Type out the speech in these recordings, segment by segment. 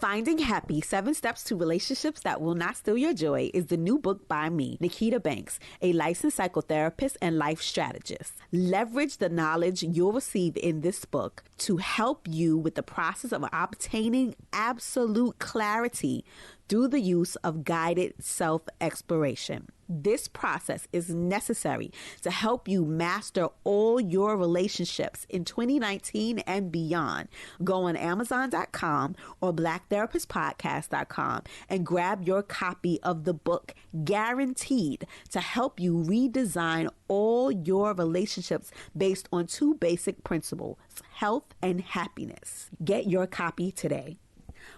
Finding Happy, 7 Steps to Relationships That Will Not Steal Your Joy is the new book by me, Nikita Banks, a licensed psychotherapist and life strategist. Leverage the knowledge you'll receive in this book to help you with the process of obtaining absolute clarity through the use of guided self-exploration. This process is necessary to help you master all your relationships in 2019 and beyond. Go on Amazon.com or BlackTherapistPodcast.com and grab your copy of the book, guaranteed to help you redesign all your relationships based on 2 basic principles, health and happiness. Get your copy today.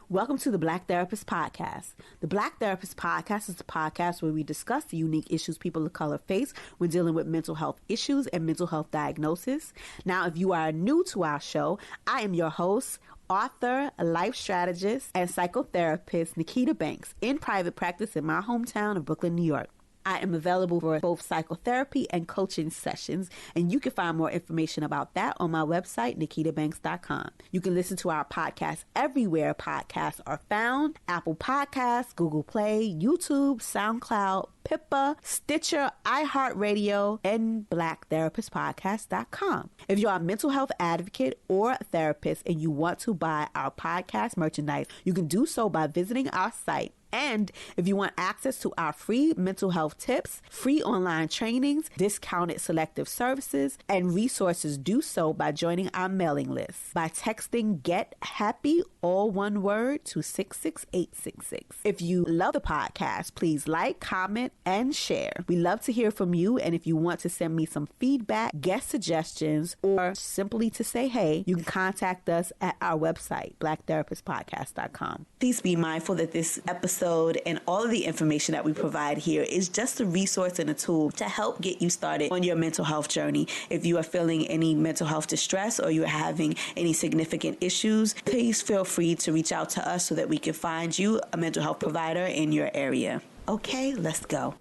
Welcome to the Black Therapist Podcast. The Black Therapist Podcast is the podcast where we discuss the unique issues people of color face when dealing with mental health issues and mental health diagnosis. Now, if you are new to our show, I am your host, author, life strategist, and psychotherapist Nikita Banks, in private practice in my hometown of Brooklyn, New York. I am available for both psychotherapy and coaching sessions, and you can find more information about that on my website, nikitabanks.com. You can listen to our podcast everywhere podcasts are found: Apple Podcasts, Google Play, YouTube, SoundCloud, Pippa, Stitcher, iHeartRadio, and BlackTherapistPodcast.com. If you're a mental health advocate or a therapist and you want to buy our podcast merchandise, you can do so by visiting our site. And if you want access to our free mental health tips, free online trainings, discounted selective services, and resources, do so by joining our mailing list by texting Get Happy, all one word, to 66866. If you love the podcast, please like, comment, and share. We love to hear from you. And if you want to send me some feedback, guest suggestions, or simply to say hey, you can contact us at our website, BlackTherapistPodcast.com. Please be mindful that this episode and all of the information that we provide here is just a resource and a tool to help get you started on your mental health journey. If you are feeling any mental health distress or you're having any significant issues, please feel free to reach out to us so that we can find you a mental health provider in your area. Okay, let's go.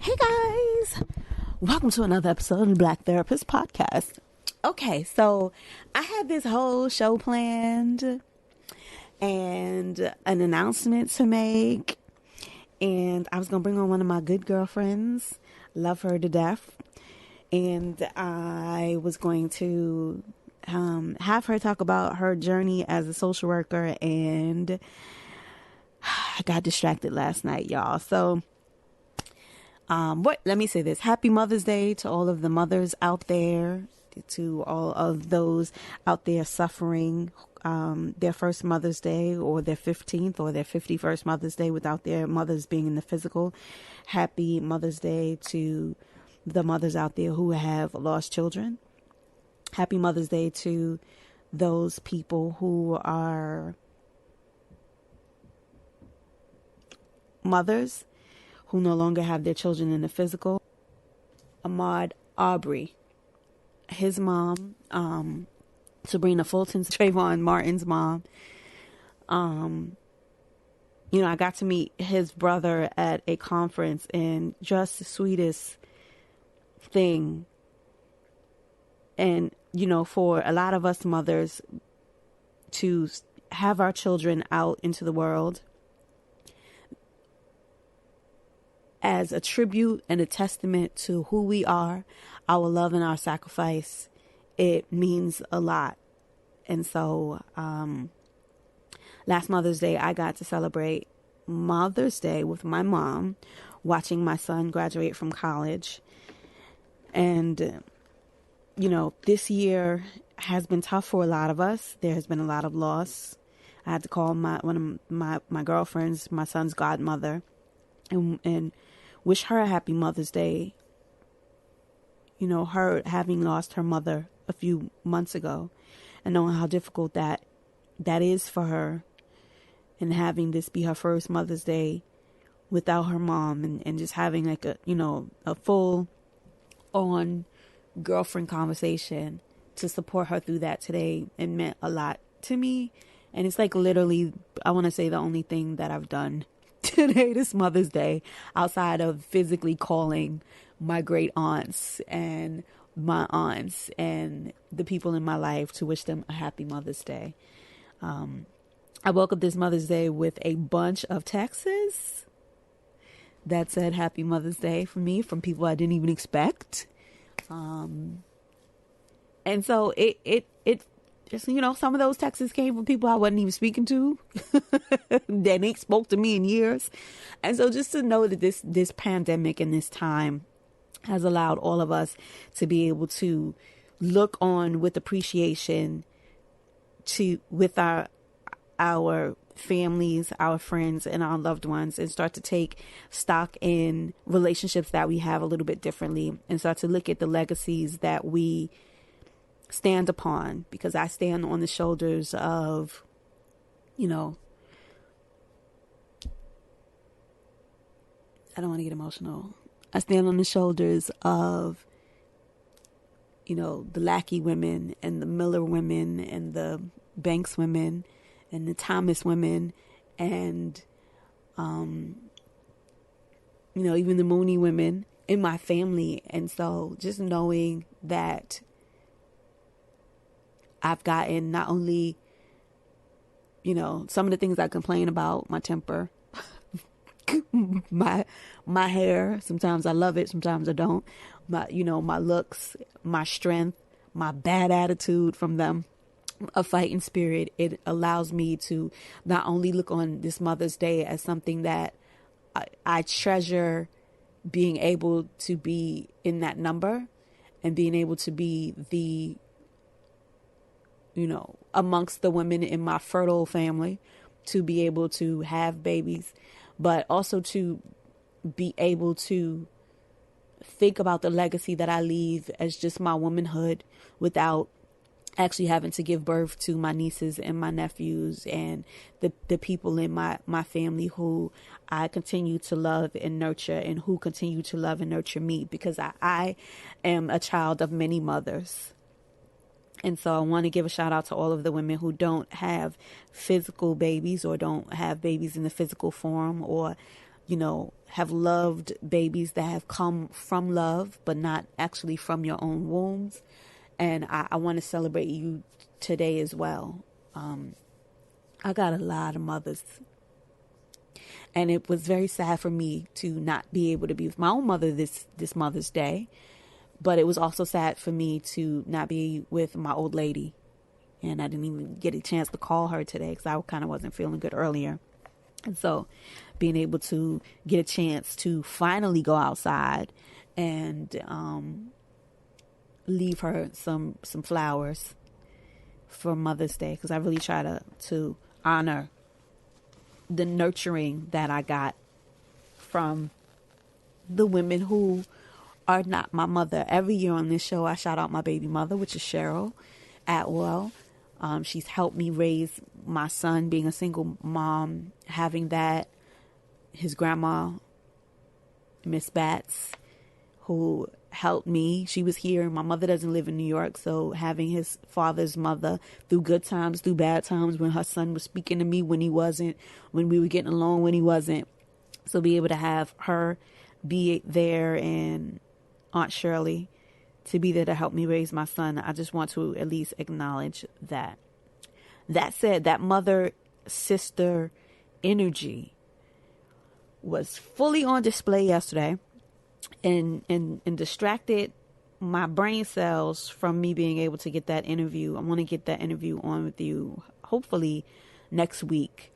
Hey guys, welcome to another episode of the Black Therapist Podcast. Okay, so I had this whole show planned and an announcement to make, and I was going to bring on one of my good girlfriends, love her to death, and I was going to have her talk about her journey as a social worker, and I got distracted last night, y'all. So let me say this: Happy Mother's Day to all of the mothers out there, to all of those out there suffering their first Mother's Day or their 15th or their 51st Mother's Day without their mothers being in the physical. Happy Mother's Day to the mothers out there who have lost children. Happy Mother's Day to those people who are mothers who no longer have their children in the physical. Ahmaud Arbery, his mom, Sabrina Fulton's, Trayvon Martin's mom. I got to meet his brother at a conference, and just the sweetest thing. And, for a lot of us mothers to have our children out into the world as a tribute and a testament to who we are, our love and our sacrifice, it means a lot. And so last Mother's Day, I got to celebrate Mother's Day with my mom, watching my son graduate from college. And, this year has been tough for a lot of us. There has been a lot of loss. I had to call one of my girlfriends, my son's godmother, and wish her a happy Mother's Day. Her having lost her mother a few months ago, and knowing how difficult that is for her, and having this be her first Mother's Day without her mom, and just having like a full on girlfriend conversation to support her through that today, it meant a lot to me. And it's like literally, I want to say, the only thing that I've done today, this Mother's Day, outside of physically calling my great aunts and my aunts and the people in my life to wish them a happy Mother's Day. I woke up this Mother's Day with a bunch of texts that said Happy Mother's Day for me from people I didn't even expect. And so it just, some of those texts came from people I wasn't even speaking to that ain't spoke to me in years. And so just to know that this pandemic and this time has allowed all of us to be able to look on with appreciation with our families, our friends, and our loved ones, and start to take stock in relationships that we have a little bit differently, and start to look at the legacies that we stand upon, because I stand on the shoulders of, I don't want to get emotional. I stand on the shoulders of, the Lackey women and the Miller women and the Banks women and the Thomas women and, even the Mooney women in my family. And so just knowing that I've gotten not only, some of the things I complain about, my temper, my hair, sometimes I love it, sometimes I don't, my looks, my strength, my bad attitude from them, a fighting spirit. It allows me to not only look on this Mother's Day as something that I treasure, being able to be in that number and being able to be the, amongst the women in my fertile family, to be able to have babies, but also to be able to think about the legacy that I leave as just my womanhood, without actually having to give birth to my nieces and my nephews and the people in my family who I continue to love and nurture, and who continue to love and nurture me, because I am a child of many mothers. And so I want to give a shout out to all of the women who don't have physical babies, or don't have babies in the physical form, or, have loved babies that have come from love, but not actually from your own wombs. And I want to celebrate you today as well. I got a lot of mothers, and it was very sad for me to not be able to be with my own mother this Mother's Day. But it was also sad for me to not be with my old lady. And I didn't even get a chance to call her today because I kind of wasn't feeling good earlier. And so being able to get a chance to finally go outside and leave her some flowers for Mother's Day, because I really try to honor the nurturing that I got from the women who are not my mother. Every year on this show, I shout out my baby mother, which is Cheryl Atwell. She's helped me raise my son, being a single mom, having that. His grandma, Miss Batts, who helped me. She was here. My mother doesn't live in New York, so having his father's mother through good times, through bad times, when her son was speaking to me, when he wasn't, when we were getting along, when he wasn't. So be able to have her be there, and Aunt Shirley to be there to help me raise my son. I just want to at least acknowledge that. That said, that mother-sister energy was fully on display yesterday, and distracted my brain cells from me being able to get that interview. I want to get that interview on with you, hopefully next week,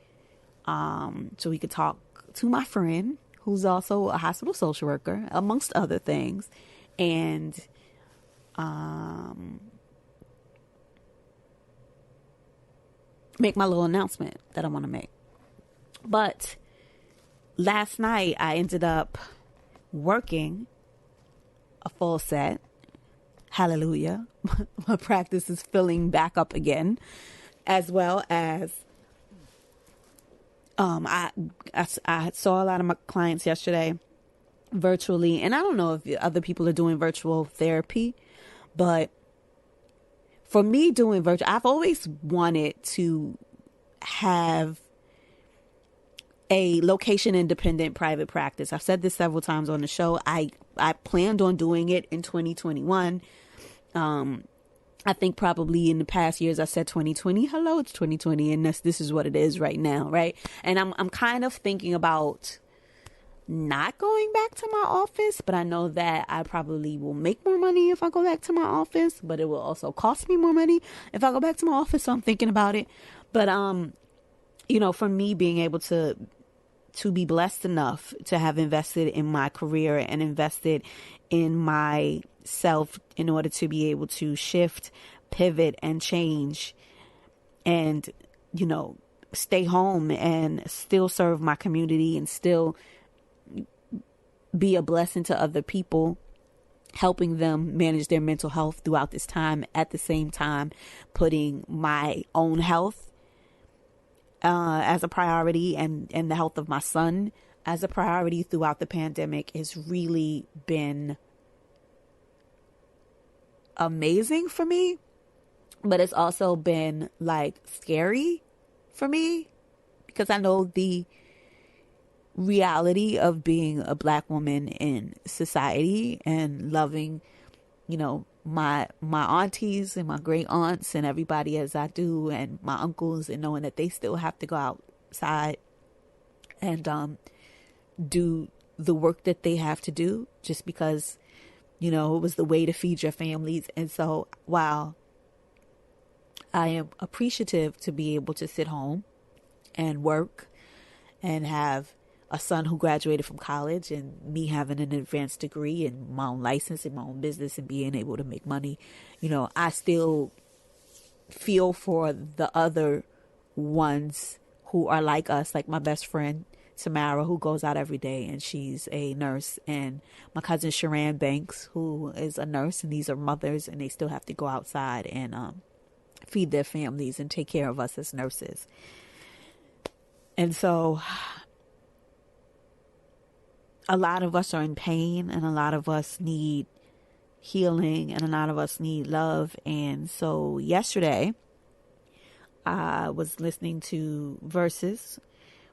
so we could talk to my friend, who's also a hospital social worker, amongst other things, and make my little announcement that I want to make. But last night I ended up working a full set. Hallelujah. My practice is filling back up again, as well as I saw a lot of my clients yesterday virtually, and I don't know if other people are doing virtual therapy, but for me doing virtual, I've always wanted to have a location independent private practice. I've said this several times on the show. I planned on doing it in 2021. I think probably in the past years I said 2020. Hello, it's 2020, and this is what it is right now, right? And I'm kind of thinking about not going back to my office, but I know that I probably will make more money if I go back to my office, but it will also cost me more money if I go back to my office. So I'm thinking about it. But for me, being able to be blessed enough to have invested in my career and invested in myself in order to be able to shift, pivot, and change, and stay home and still serve my community and still be a blessing to other people, helping them manage their mental health throughout this time, at the same time putting my own health as a priority, and the health of my son as a priority throughout the pandemic has really been amazing for me. But it's also been like scary for me, because I know the reality of being a Black woman in society and loving, my aunties and my great aunts and everybody as I do, and my uncles, and knowing that they still have to go outside and do the work that they have to do just because, it was the way to feed your families. And so while I am appreciative to be able to sit home and work and have a son who graduated from college, and me having an advanced degree and my own license and my own business and being able to make money, I still feel for the other ones who are like us, like my best friend Tamara, who goes out every day and she's a nurse, and my cousin Sharan Banks, who is a nurse, and these are mothers and they still have to go outside and feed their families and take care of us as nurses. And so a lot of us are in pain, and a lot of us need healing, and a lot of us need love. And so yesterday I was listening to Verses,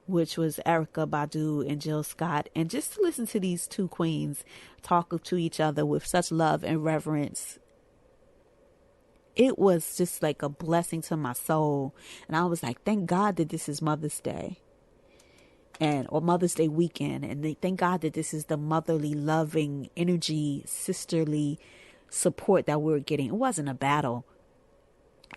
which was Erykah Badu and Jill Scott, and just to listen to these two queens talk to each other with such love and reverence, it was just like a blessing to my soul. And I was like, thank God that this is Mother's Day or Mother's Day weekend, and thank God that this is the motherly, loving energy, sisterly support that we're getting. It wasn't a battle.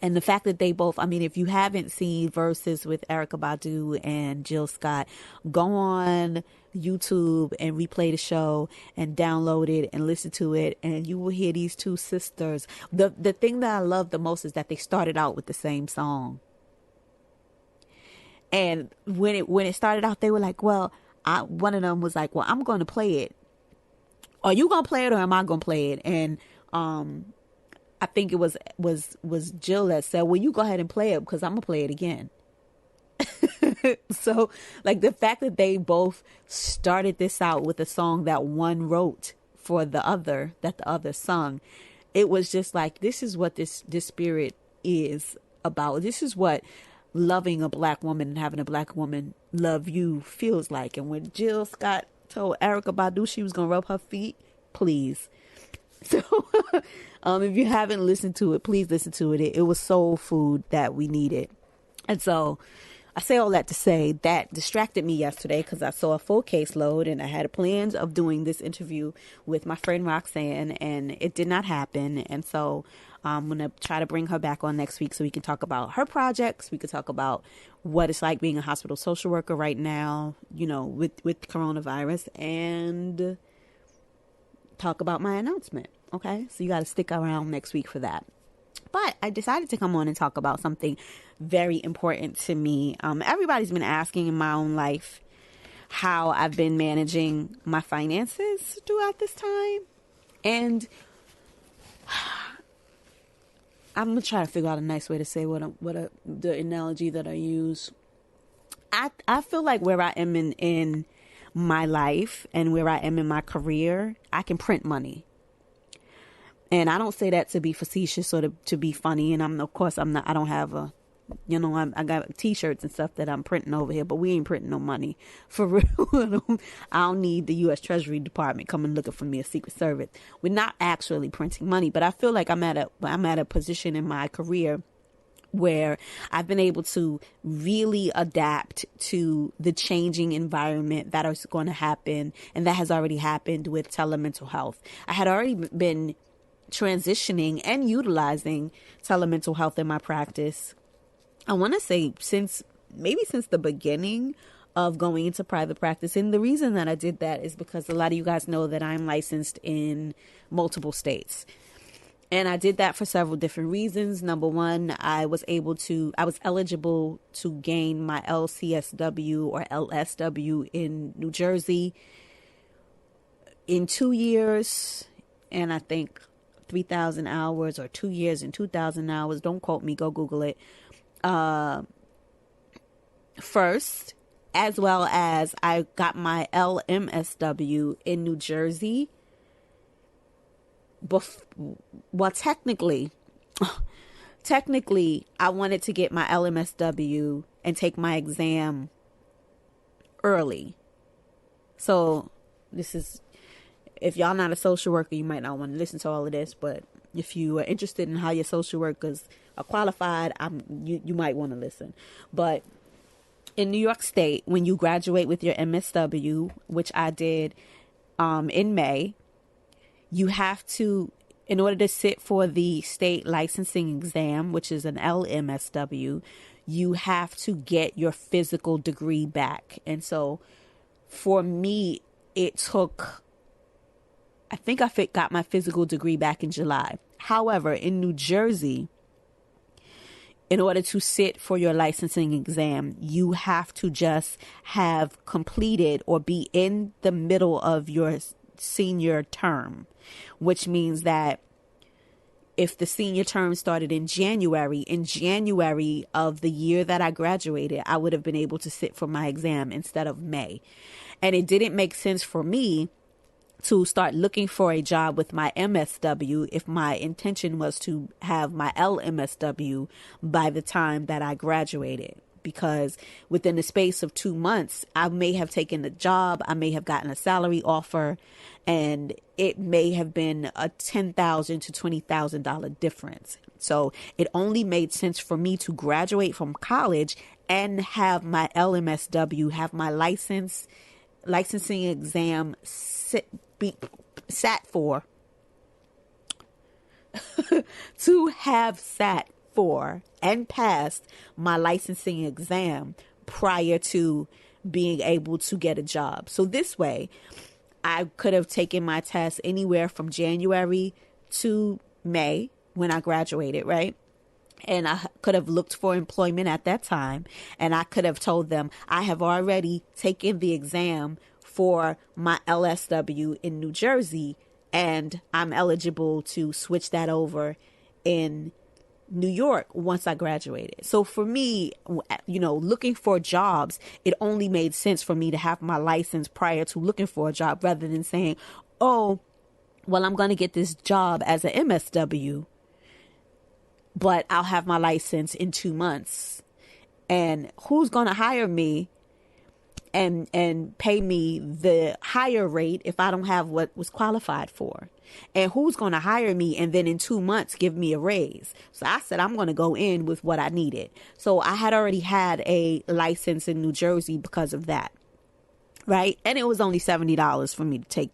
And the fact that they both, if you haven't seen Verses with Erykah Badu and Jill Scott, go on YouTube and replay the show and download it and listen to it, and you will hear these two sisters. The thing that I love the most is that they started out with the same song. And when it started out, they were like, well, one of them was like, well, I'm going to play it. Are you going to play it, or am I going to play it? And I think it was Jill that said, well, you go ahead and play it because I'm going to play it again. So like the fact that they both started this out with a song that one wrote for the other, that the other sung, it was just like, this is what this spirit is about. This is what loving a Black woman and having a Black woman love you feels like. And when Jill Scott told Erykah Badu she was going to rub her feet, please. So if you haven't listened to it, please listen to it. It was soul food that we needed. And so I say all that to say that distracted me yesterday because I saw a full caseload, and I had plans of doing this interview with my friend Roxanne, and it did not happen. And so I'm going to try to bring her back on next week so we can talk about her projects. We could talk about what it's like being a hospital social worker right now, with coronavirus, and talk about my announcement. Okay, so you got to stick around next week for that. But I decided to come on and talk about something very important to me. Everybody's been asking in my own life how I've been managing my finances throughout this time. And I'm going to try to figure out a nice way to say the analogy that I use. I feel like where I am in my life and where I am in my career, I can print money. And I don't say that to be facetious or to be funny. And I don't have a I got t-shirts and stuff that I'm printing over here, but we ain't printing no money for real. I don't need the U.S. Treasury Department coming looking for me, a Secret Service. We're not actually printing money, but I feel like I'm at a position in my career where I've been able to really adapt to the changing environment that is going to happen, and that has already happened with telemental health. I had already been transitioning and utilizing telemental health in my practice, I want to say since the beginning of going into private practice. And the reason that I did that is because a lot of you guys know that I'm licensed in multiple states. And I did that for several different reasons. Number one, I was eligible to gain my LCSW or LSW in New Jersey in 2 years. And I think 3,000 hours, or 2 years and 2,000 hours. Don't quote me. Go Google it. First, as well as I got my LMSW in New Jersey. Well, technically, I wanted to get my LMSW and take my exam early. So this is, if y'all not a social worker, you might not want to listen to all of this, but if you are interested in how your social workers are qualified, you might want to listen. But in New York State, when you graduate with your MSW, which I did in May, you have to, in order to sit for the state licensing exam, which is an LMSW, you have to get your physical degree back. And so for me, it took, I think I got my physical degree back in July. However, in New Jersey, in order to sit for your licensing exam, you have to just have completed or be in the middle of your senior term, which means that if the senior term started in January of the year that I graduated, I would have been able to sit for my exam instead of May. And it didn't make sense for me to start looking for a job with my MSW if my intention was to have my LMSW by the time that I graduated. Because within the space of 2 months, I may have taken a job, I may have gotten a salary offer, and it may have been a $10,000 to $20,000 difference. So it only made sense for me to graduate from college and have my LMSW, have my licensing exam sat for, to have sat for and passed my licensing exam prior to being able to get a job. So this way, I could have taken my test anywhere from January to May when I graduated, right? And I could have looked for employment at that time. And I could have told them, I have already taken the exam for my LSW in New Jersey, and I'm eligible to switch that over in New York once I graduated. So for me, looking for jobs, it only made sense for me to have my license prior to looking for a job, rather than saying, oh, well, I'm going to get this job as an MSW, but I'll have my license in 2 months. And who's going to hire me and pay me the higher rate if I don't have what was qualified for? And who's going to hire me and then in 2 months give me a raise? So I said, I'm going to go in with what I needed. So I had already had a license in New Jersey because of that. Right. And it was only $70 for me to take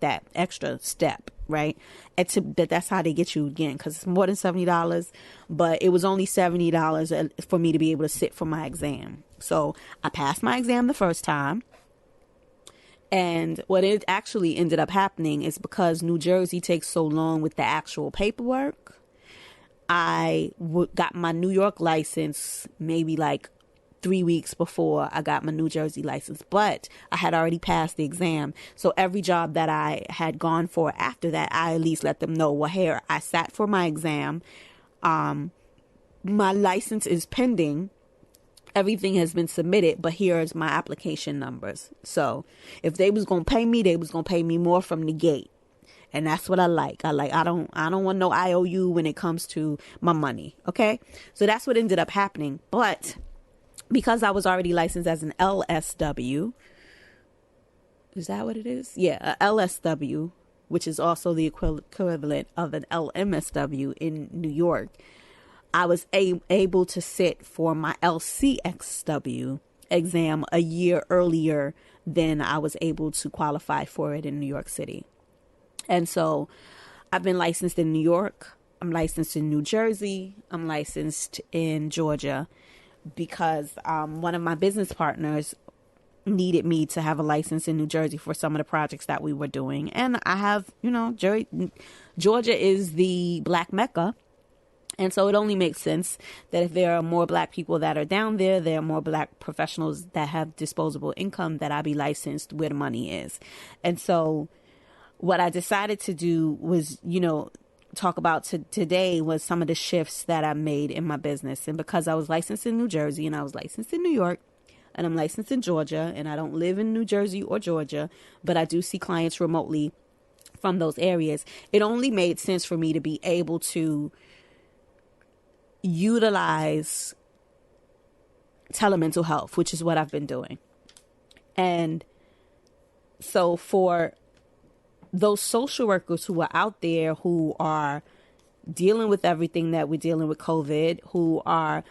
that extra step. Right. But that's how they get you again, because it's more than $70. But it was only $70 for me to be able to sit for my exam. So I passed my exam the first time. And what it actually ended up happening is, because New Jersey takes so long with the actual paperwork, I got my New York license maybe like 3 weeks before I got my New Jersey license, but I had already passed the exam. So every job that I had gone for after that, I at least let them know, well, here, I sat for my exam. My license is pending. Everything has been submitted, but here's my application numbers. So if they was going to pay me, they was going to pay me more from the gate. And that's what I like. I don't want no IOU when it comes to my money. Okay. So that's what ended up happening. But because I was already licensed as an LSW, is that what it is? Yeah, a LSW, which is also the equivalent of an LMSW in New York. I was able to sit for my LCXW exam a year earlier than I was able to qualify for it in New York City. And so I've been licensed in New York. I'm licensed in New Jersey. I'm licensed in Georgia because one of my business partners needed me to have a license in New Jersey for some of the projects that we were doing. And I have, Georgia is the Black Mecca. And so it only makes sense that if there are more Black people that are down there, there are more Black professionals that have disposable income, that I be licensed where the money is. And so what I decided to do was, talk about today was some of the shifts that I made in my business. And because I was licensed in New Jersey and I was licensed in New York and I'm licensed in Georgia, and I don't live in New Jersey or Georgia, but I do see clients remotely from those areas, it only made sense for me to be able to utilize telemental health, which is what I've been doing. And so for those social workers who are out there who are dealing with everything that we're dealing with COVID, who are,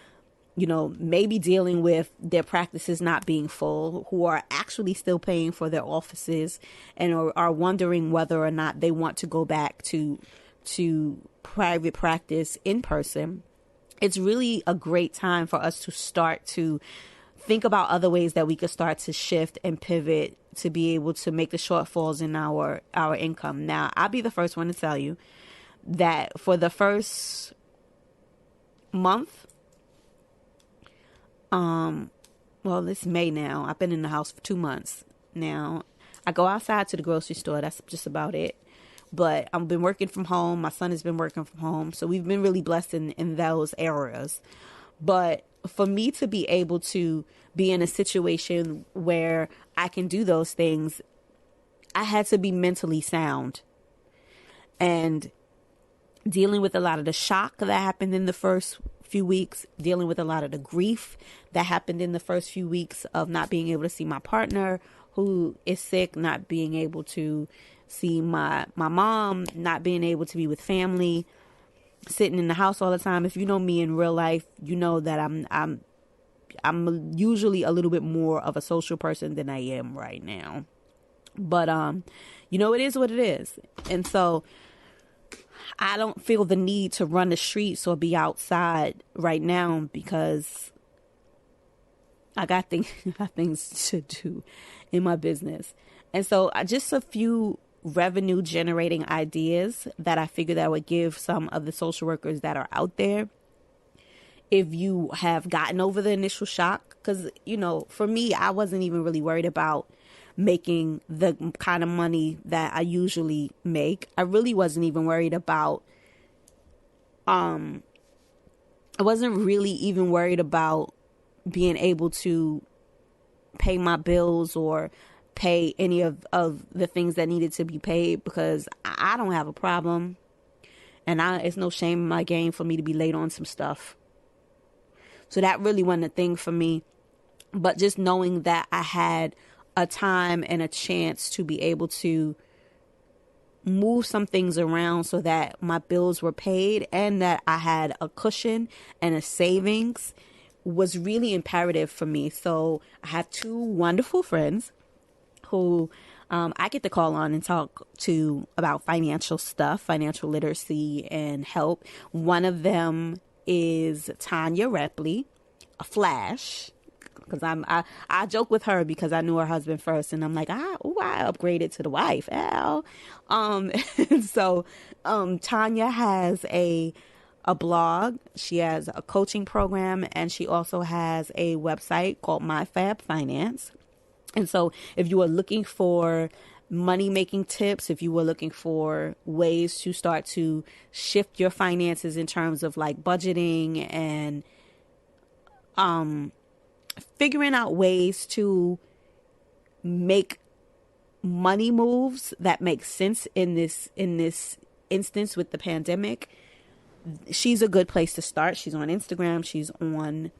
maybe dealing with their practices not being full, who are actually still paying for their offices and are wondering whether or not they want to go back to private practice in person, it's really a great time for us to start to think about other ways that we could start to shift and pivot to be able to make the shortfalls in our income. Now, I'll be the first one to tell you that for the first month, it's May now. I've been in the house for 2 months now. I go outside to the grocery store. That's just about it. But I've been working from home. My son has been working from home. So we've been really blessed in those areas. But for me to be able to be in a situation where I can do those things, I had to be mentally sound. And dealing with a lot of the shock that happened in the first few weeks, dealing with a lot of the grief that happened in the first few weeks of not being able to see my partner who is sick, not being able to see my mom, not being able to be with family, sitting in the house all the time. If you know me in real life, you know that I'm usually a little bit more of a social person than I am right now. But it is what it is. And so I don't feel the need to run the streets or be outside right now because I got things to do in my business. And so just a few revenue generating ideas that I figured that would give some of the social workers that are out there, if you have gotten over the initial shock. Because, for me, I wasn't even really worried about making the kind of money that I usually make. I really wasn't even worried about, I wasn't really even worried about being able to pay my bills or pay any of the things that needed to be paid, because I don't have a problem. And it's no shame in my game for me to be late on some stuff. So that really wasn't a thing for me. But just knowing that I had a time and a chance to be able to move some things around so that my bills were paid and that I had a cushion and a savings was really imperative for me. So I have 2 wonderful friends who I get to call on and talk to about financial stuff, financial literacy and help. One of them is Tanya Repley, a Flash, because I joke with her because I knew her husband first, and I'm like, I upgraded to the wife. So Tanya has a blog, she has a coaching program, and she also has a website called My Fab Finance. And so if you are looking for money making tips, if you were looking for ways to start to shift your finances in terms of like budgeting and figuring out ways to make money moves that make sense in this instance with the pandemic, she's a good place to start. She's on Instagram. She's on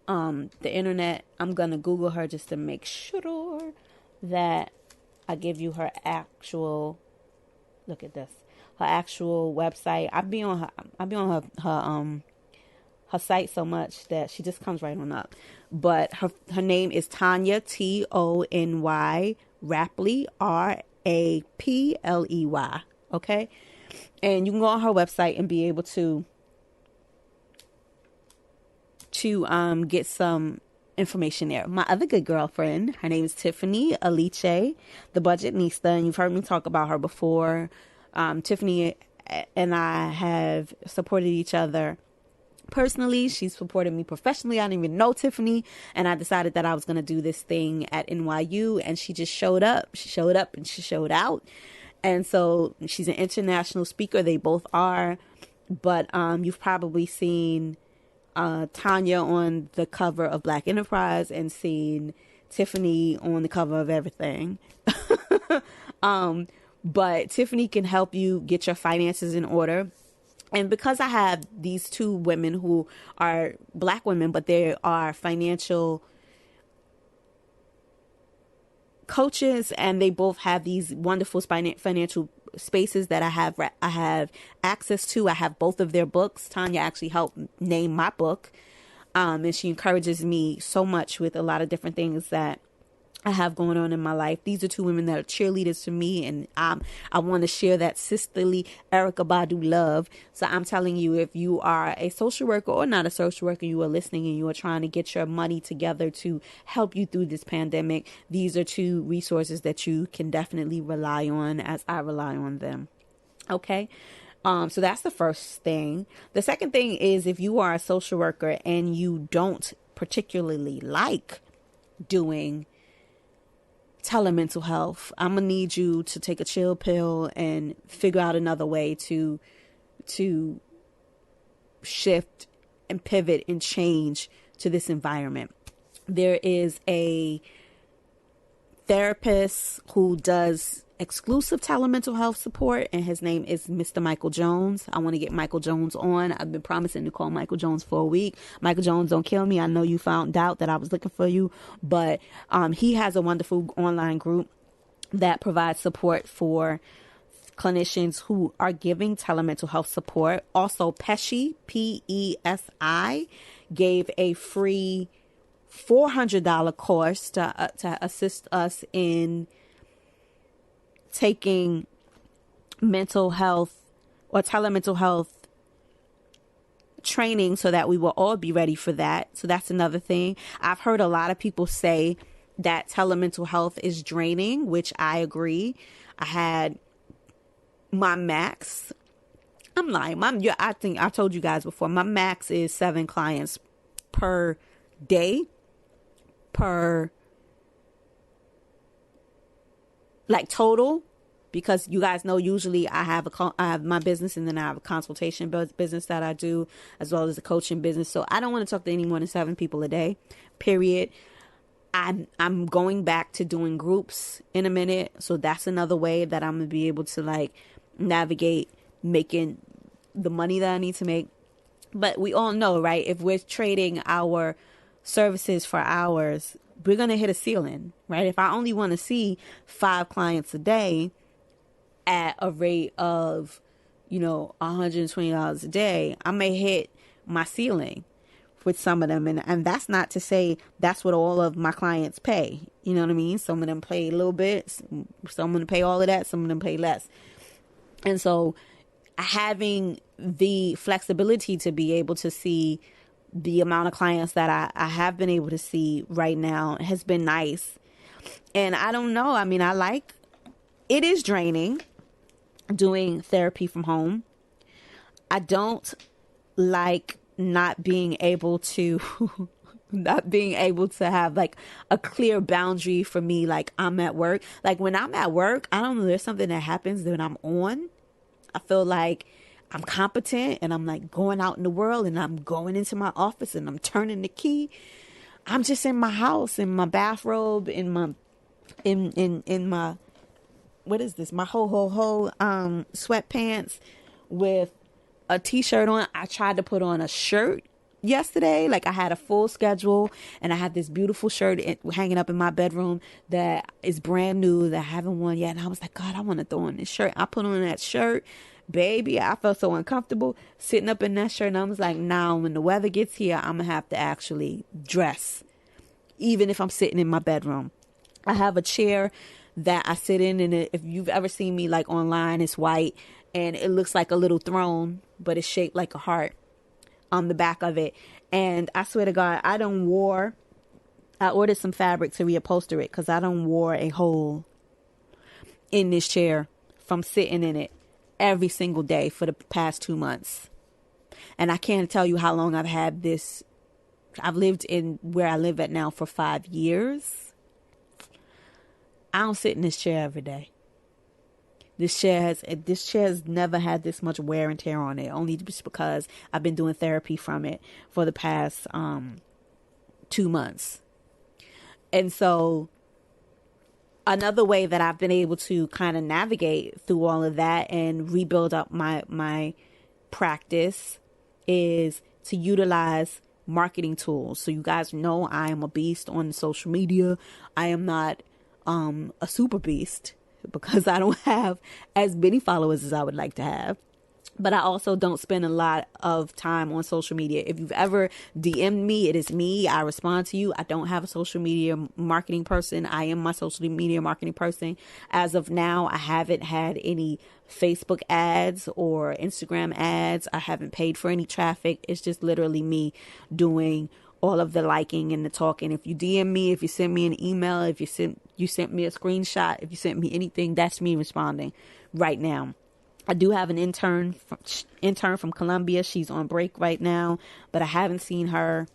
the internet. I'm going to Google her just to make sure that I give you her actual, look at this, her actual website. I be on her site so much that she just comes right on up. But her name is Tanya, Tony Rapley, Rapley. Okay. And you can go on her website and be able to get some information there. My other good girlfriend, her name is Tiffany Aliche, the Budgetnista, and you've heard me talk about her before. Tiffany and I have supported each other personally. She's supported me professionally. I didn't even know Tiffany, and I decided that I was going to do this thing at NYU, and she just showed up. She showed up and she showed out. And so she's an international speaker. They both are. But you've probably seen Tanya on the cover of Black Enterprise and seen Tiffany on the cover of everything. But Tiffany can help you get your finances in order. And because I have these two women who are Black women, but they are financial coaches, and they both have these wonderful financial spaces that I have access to. I have both of their books. Tanya actually helped name my book, and she encourages me so much with a lot of different things that I have going on in my life. These are two women that are cheerleaders to me, and I want to share that sisterly Erykah Badu love. So I'm telling you, if you are a social worker or not a social worker, you are listening and you are trying to get your money together to help you through this pandemic, these are two resources that you can definitely rely on, as I rely on them. Okay. So that's the first thing. The second thing is, if you are a social worker and you don't particularly like doing telemental health, I'm gonna need you to take a chill pill and figure out another way to shift and pivot and change to this environment. There is a therapist who does exclusive telemental health support, and his name is Mr. Michael Jones. I want to get Michael Jones on. I've been promising to call Michael Jones for a week. Michael Jones, don't kill me. I know you found out that I was looking for you, but he has a wonderful online group that provides support for clinicians who are giving telemental health support. Also, PESI, PESI, gave a free $400 course to assist us in taking mental health or telemental health training so that we will all be ready for that. So that's another thing. I've heard a lot of people say that telemental health is draining, which I agree. I had my max. I'm lying. I think I told you guys before, my max is 7 clients per day, total, because you guys know usually I have my business, and then I have a consultation business that I do, as well as a coaching business. So I don't want to talk to any more than 7 people a day, period. I'm going back to doing groups in a minute. So that's another way that I'm going to be able to navigate making the money that I need to make. But we all know, right? If we're trading our services for hours, we're going to hit a ceiling, right? If I only want to see 5 clients a day at a rate of, $120 a day, I may hit my ceiling with some of them. And that's not to say that's what all of my clients pay. You know what I mean? Some of them pay a little bit. Some of them pay all of that. Some of them pay less. And so having the flexibility to be able to see the amount of clients that I have been able to see right now has been nice. And I don't know. I mean, it is draining doing therapy from home. I don't like not being able to have a clear boundary for me. I'm at work. When I'm at work, I don't know, there's something that happens when I'm on. I feel like I'm competent, and I'm going out in the world, and I'm going into my office, and I'm turning the key. I'm just in my house, in my bathrobe, in my in my, what is this? My ho sweatpants with a t-shirt on. I tried to put on a shirt yesterday. Like, I had a full schedule, and I had this beautiful shirt hanging up in my bedroom that is brand new that I haven't worn yet. And I was like, God, I want to throw on this shirt. I put on that shirt, baby. I felt so uncomfortable sitting up in that shirt. And I was like, now when the weather gets here, I'm gonna have to actually dress, even if I'm sitting in my bedroom. I have a chair that I sit in, and if you've ever seen me like online, it's white and it looks like a little throne, but it's shaped like a heart on the back of it. And I swear to God, I ordered some fabric to reupholster it, because I wore a hole in this chair from sitting in it every single day for the past 2 months. And I can't tell you how long I've had this. I've lived in where I live at now for 5 years. I don't sit in this chair every day. This chair has never had this much wear and tear on it, only just because I've been doing therapy from it for the past 2 months. And so another way that I've been able to kind of navigate through all of that and rebuild up my practice is to utilize marketing tools. So you guys know I am a beast on social media. I am not a super beast, because I don't have as many followers as I would like to have. But I also don't spend a lot of time on social media. If you've ever DM'd me, it is me. I respond to you. I don't have a social media marketing person. I am my social media marketing person. As of now, I haven't had any Facebook ads or Instagram ads. I haven't paid for any traffic. It's just literally me doing all of the liking and the talking. If you DM me, if you send me an email, if you sent me a screenshot, if you sent me anything, that's me responding right now. I do have an intern from Colombia. She's on break right now, but I haven't seen her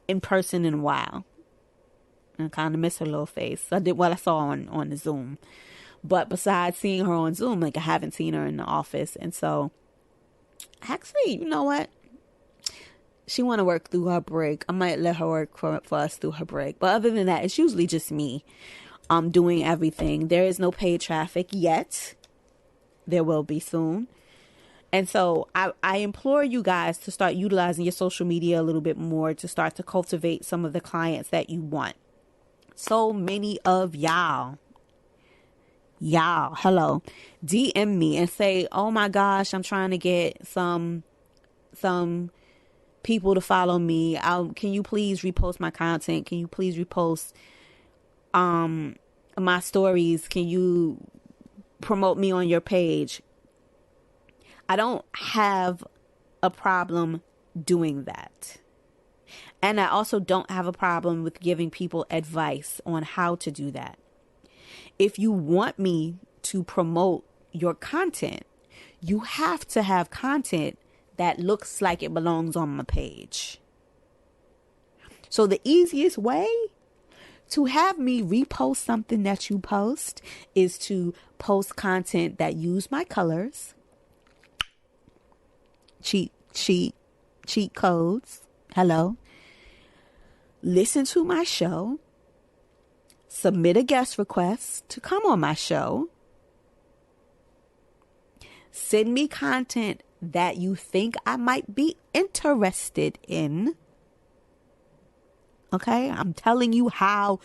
in person in a while. I kind of miss her little face. I did what I saw on the Zoom. But besides seeing her on Zoom, like, I haven't seen her in the office. And so, actually, you know what? She want to work through her break. I might let her work for us through her break. But other than that, it's usually just me doing everything. There is no paid traffic yet. There will be soon. And so I implore you guys to start utilizing your social media a little bit more, to start to cultivate some of the clients that you want. So many of y'all, hello, DM me and say, oh my gosh, I'm trying to get some people to follow me. Can you please repost my content? Can you please repost my stories? Can you promote me on your page? I don't have a problem doing that. And I also don't have a problem with giving people advice on how to do that. If you want me to promote your content, you have to have content that looks like it belongs on my page. So the easiest way to have me repost something that you post is to post content that use my colors, cheat codes. Hello. Listen to my show. Submit a guest request to come on my show. Send me content that you think I might be interested in. Okay? I'm telling you how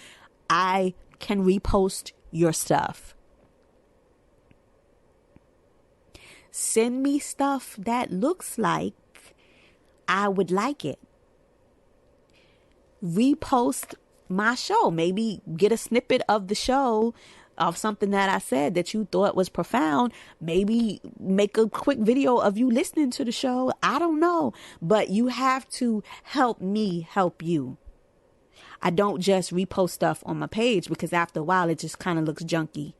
I can repost your stuff. Send me stuff that looks like I would like it. Repost my show. Maybe get a snippet of the show, of something that I said that you thought was profound. Maybe make a quick video of you listening to the show. I don't know. But you have to help me help you. I don't just repost stuff on my page, because after a while it just kind of looks junky.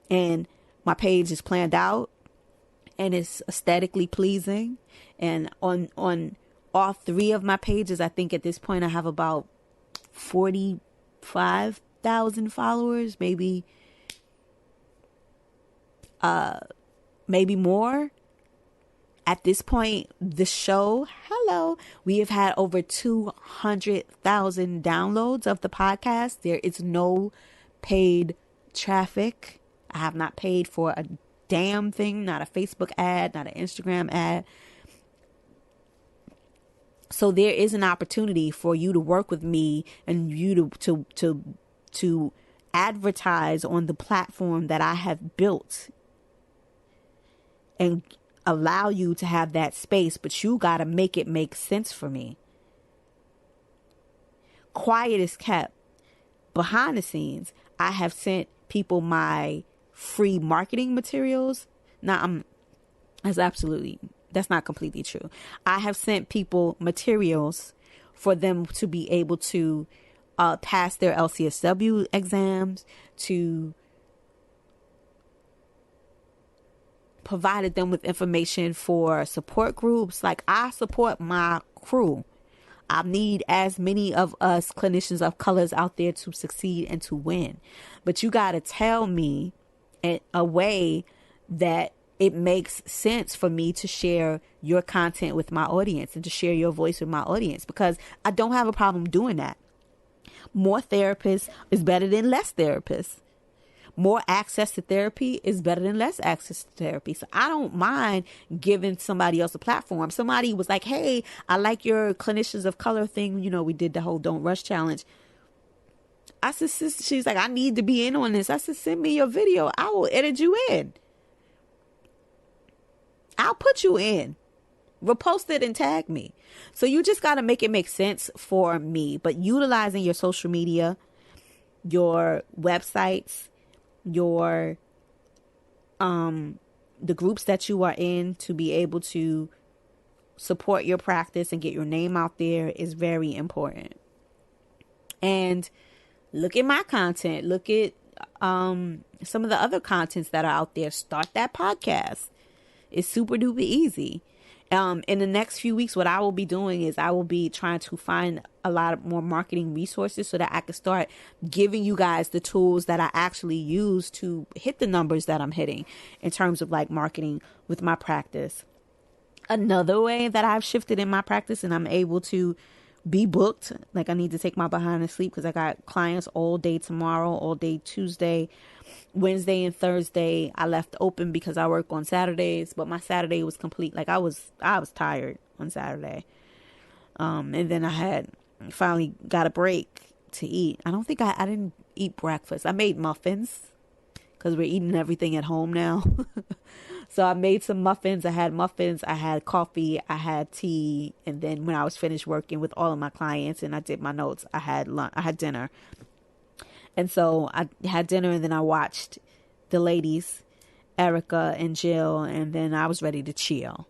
And my page is planned out and it's aesthetically pleasing. And on all three of my pages, I think at this point I have about 45,000 followers, maybe more. At this point, the show, hello, we have had over 200,000 downloads of the podcast. There is no paid traffic. I have not paid for a damn thing, not a Facebook ad, not an Instagram ad. So there is an opportunity for you to work with me and you to advertise on the platform that I have built and allow you to have that space, but you got to make it make sense for me. Quiet is kept. Behind the scenes, I have sent people my free marketing materials. Now, that's not completely true. I have sent people materials for them to be able to pass their LCSW exams, to provided them with information for support groups. Like, I support my crew. I need as many of us clinicians of colors out there to succeed and to win. But you got to tell me in a way that it makes sense for me to share your content with my audience and to share your voice with my audience, because I don't have a problem doing that. More therapists is better than less therapists. More access to therapy is better than less access to therapy. So I don't mind giving somebody else a platform. Somebody was like, hey, I like your clinicians of color thing. You know, we did the whole Don't Rush challenge. I said, she's like, I need to be in on this. I said, send me your video. I will edit you in. I'll put you in. Repost it and tag me. So you just got to make it make sense for me. But utilizing your social media, your websites, your the groups that you are in to be able to support your practice and get your name out there is very important. And look at my content. Look at some of the other contents that are out there. Start that podcast. It's super duper easy. In the next few weeks, what I will be doing is I will be trying to find a lot more marketing resources so that I can start giving you guys the tools that I actually use to hit the numbers that I'm hitting in terms of like marketing with my practice. Another way that I've shifted in my practice and I'm able to be booked, like I need to take my behind to sleep because I got clients all day tomorrow, all day Tuesday, Wednesday and Thursday. I left open because I work on Saturdays, but my Saturday was complete. Like I was tired on Saturday. And then I had finally got a break to eat. I don't think I didn't eat breakfast. I made muffins because we're eating everything at home now. So I made some muffins. I had coffee, I had tea. And then when I was finished working with all of my clients and I did my notes, I had dinner. And so I had dinner and then I watched the ladies, Erica and Jill, and then I was ready to chill.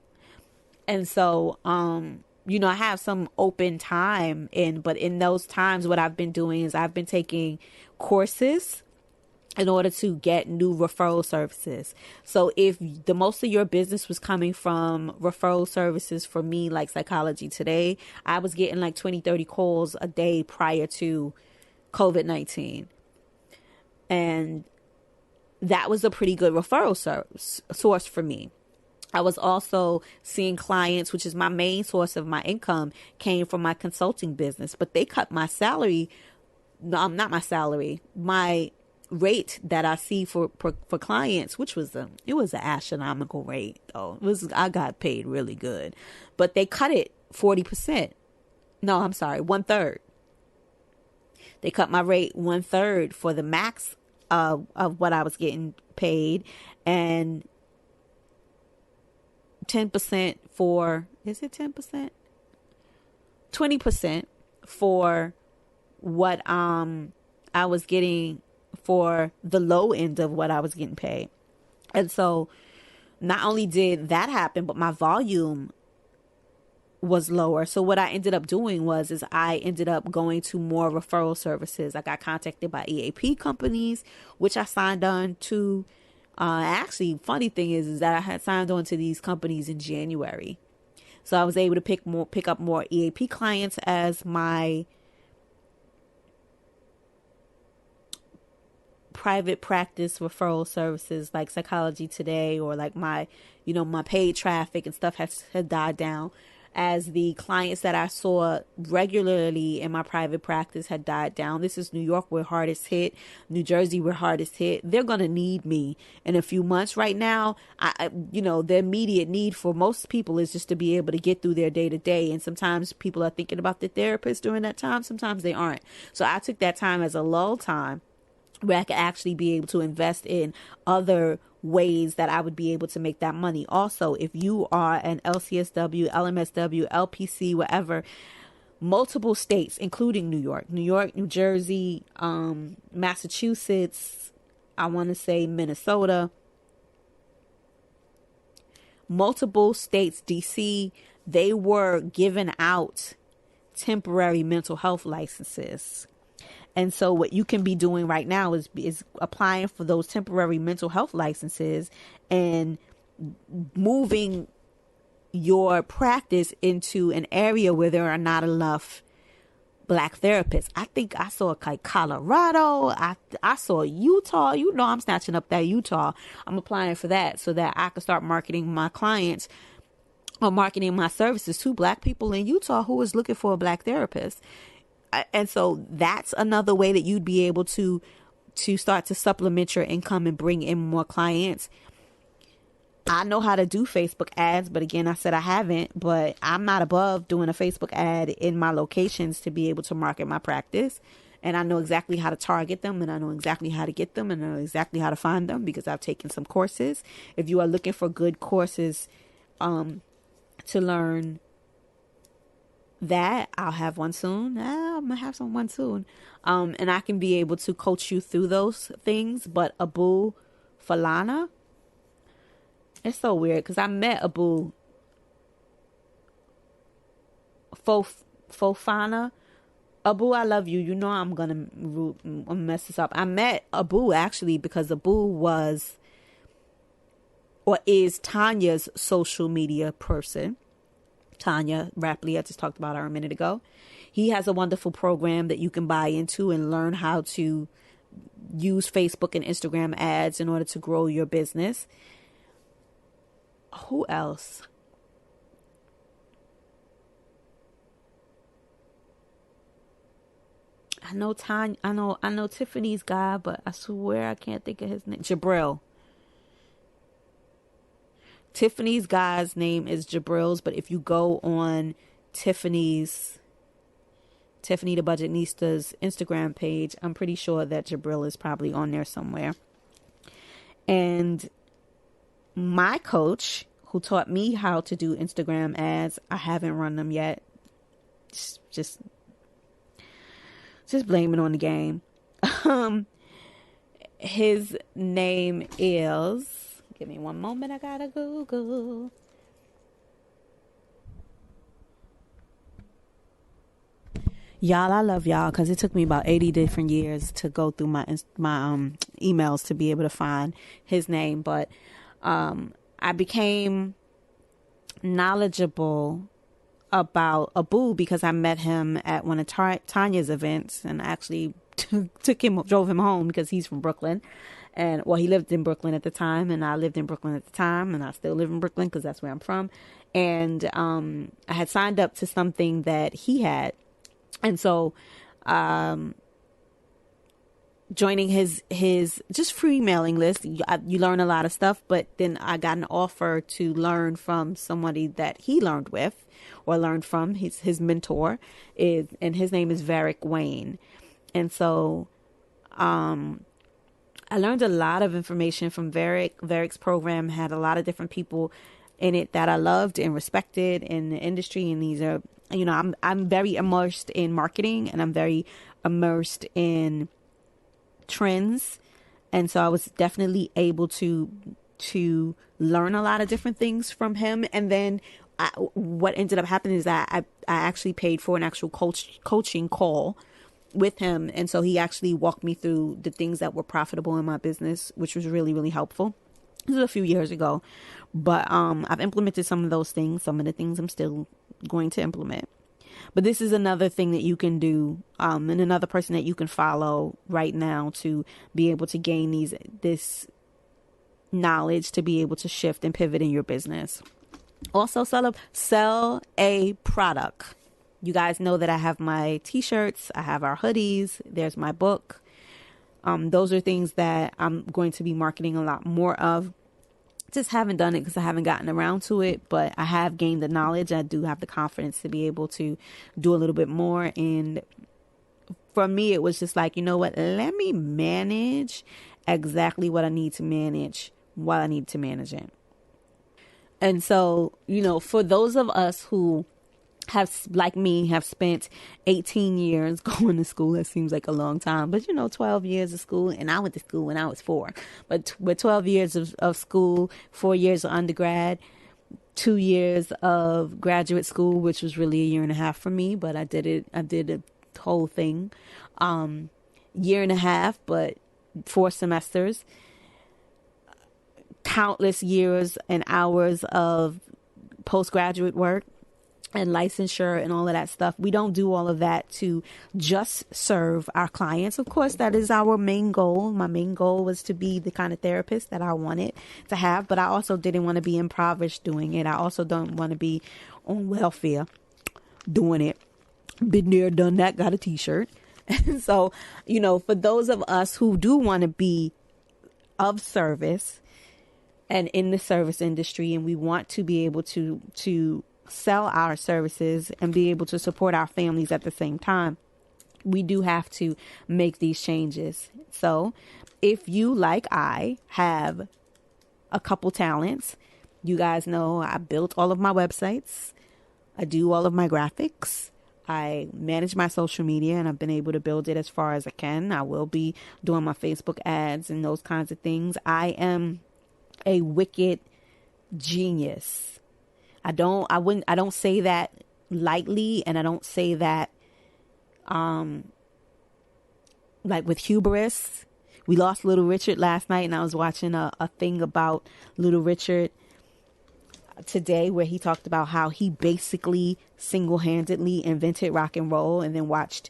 And so, I have some open time but in those times, what I've been doing is I've been taking courses in order to get new referral services. So if the most of your business was coming from referral services for me, like Psychology Today, I was getting like 20, 30 calls a day prior to COVID-19. And that was a pretty good referral source for me. I was also seeing clients, which is my main source of my income, came from my consulting business. But they cut my salary. No, not my salary. My rate that I see for clients, which was an astronomical rate though. I got paid really good, but they cut it 40%. No, I'm sorry, 1/3. They cut my rate 1/3 for the max of what I was getting paid, and 10% for, is it 10%? 20% for what I was getting for the low end of what I was getting paid. And so not only did that happen, but my volume was lower. So what I ended up doing is I ended up going to more referral services. I got contacted by EAP companies, which I signed on to. Actually, funny thing is that I had signed on to these companies in January. So I was able to pick up more EAP clients as my private practice referral services like Psychology Today, or like my, my paid traffic and stuff had died down, as the clients that I saw regularly in my private practice had died down. This is New York, we're hardest hit. New Jersey, we're hardest hit. They're going to need me in a few months. Right now, the immediate need for most people is just to be able to get through their day to day. And sometimes people are thinking about the therapist during that time. Sometimes they aren't. So I took that time as a lull time where I could actually be able to invest in other ways that I would be able to make that money. Also, if you are an LCSW, LMSW, LPC, whatever, multiple states, including New York, New Jersey, Massachusetts, I want to say Minnesota, multiple states, DC, they were giving out temporary mental health licenses. And so what you can be doing right now is applying for those temporary mental health licenses and moving your practice into an area where there are not enough Black therapists. I think I saw like Colorado. I saw Utah. I'm snatching up that Utah. I'm applying for that so that I can start marketing my clients or marketing my services to Black people in Utah who is looking for a Black therapist. And so that's another way that you'd be able to start to supplement your income and bring in more clients. I know how to do Facebook ads, but again, I said I haven't, but I'm not above doing a Facebook ad in my locations to be able to market my practice. And I know exactly how to target them, and I know exactly how to get them, and I know exactly how to find them because I've taken some courses. If you are looking for good courses to learn that, I'll have one soon. I'm gonna have one soon, and I can be able to coach you through those things. But Abu Falana, it's so weird because I met Abu Fofana. Abu, I love you. You know I'm gonna mess this up. I met Abu actually because Abu was or is Tanya's social media person. Tanya Rapley, I just talked about her a minute ago. He has a wonderful program that you can buy into and learn how to use Facebook and Instagram ads in order to grow your business. Who else? I know Tiffany's guy, but I swear I can't think of his name. Jabril. Tiffany's guy's name is Jabril's, but if you go on Tiffany the Budgetnista's Instagram page, I'm pretty sure that Jabril is probably on there somewhere. And my coach, who taught me how to do Instagram ads, I haven't run them yet. Just blame it on the game. His name is... Give me one moment. I gotta Google. Y'all, I love y'all because it took me about 80 different years to go through my emails to be able to find his name. But I became knowledgeable about Abu because I met him at one of Tanya's events and actually drove him home because he's from Brooklyn. And well, he lived in Brooklyn at the time, and I lived in Brooklyn at the time, and I still live in Brooklyn because that's where I'm from. And I had signed up to something that he had, and so joining his just free mailing list, you learn a lot of stuff. But then I got an offer to learn from somebody that he learned with, or learned from his mentor, and his name is Varick Wayne, and so I learned a lot of information from Varick. Varick's program had a lot of different people in it that I loved and respected in the industry. And these are, I'm very immersed in marketing, and I'm very immersed in trends. And so I was definitely able to learn a lot of different things from him. And then what ended up happening is that I actually paid for an actual coaching call with him, and so he actually walked me through the things that were profitable in my business, which was really, really helpful. This was a few years ago, but I've implemented some of those things. Some of the things I'm still going to implement. But this is another thing that you can do, and another person that you can follow right now to be able to gain this knowledge to be able to shift and pivot in your business. Also, sell a product. You guys know that I have my t-shirts, I have our hoodies, there's my book. Those are things that I'm going to be marketing a lot more of. Just haven't done it because I haven't gotten around to it, but I have gained the knowledge. I do have the confidence to be able to do a little bit more. And for me, it was just like, you know what, let me manage exactly what I need to manage while I need to manage it. And so, for those of us who have, like me, have spent 18 years going to school. That seems like a long time, but 12 years of school, and I went to school when I was 4, but with 12 years of school, 4 years of undergrad, 2 years of graduate school, which was really a year and a half for me, but I did a whole thing, year and a half, but 4 semesters, countless years and hours of postgraduate work and licensure and all of that stuff. We don't do all of that to just serve our clients. Of course, that is our main goal. My main goal was to be the kind of therapist that I wanted to have, but I also didn't want to be impoverished doing it. I also don't want to be on welfare doing it. Been there, done that, got a t-shirt. And so, for those of us who do want to be of service and in the service industry, and we want to be able to sell our services and be able to support our families at the same time, we do have to make these changes. So if you, like I, have a couple talents, you guys know I built all of my websites, I do all of my graphics, I manage my social media, and I've been able to build it as far as I can. I will be doing my Facebook ads and those kinds of things. I am a wicked genius. I don't say that lightly, and I don't say that like with hubris. We lost Little Richard last night, and I was watching a thing about Little Richard today where he talked about how he basically single-handedly invented rock and roll, and then watched,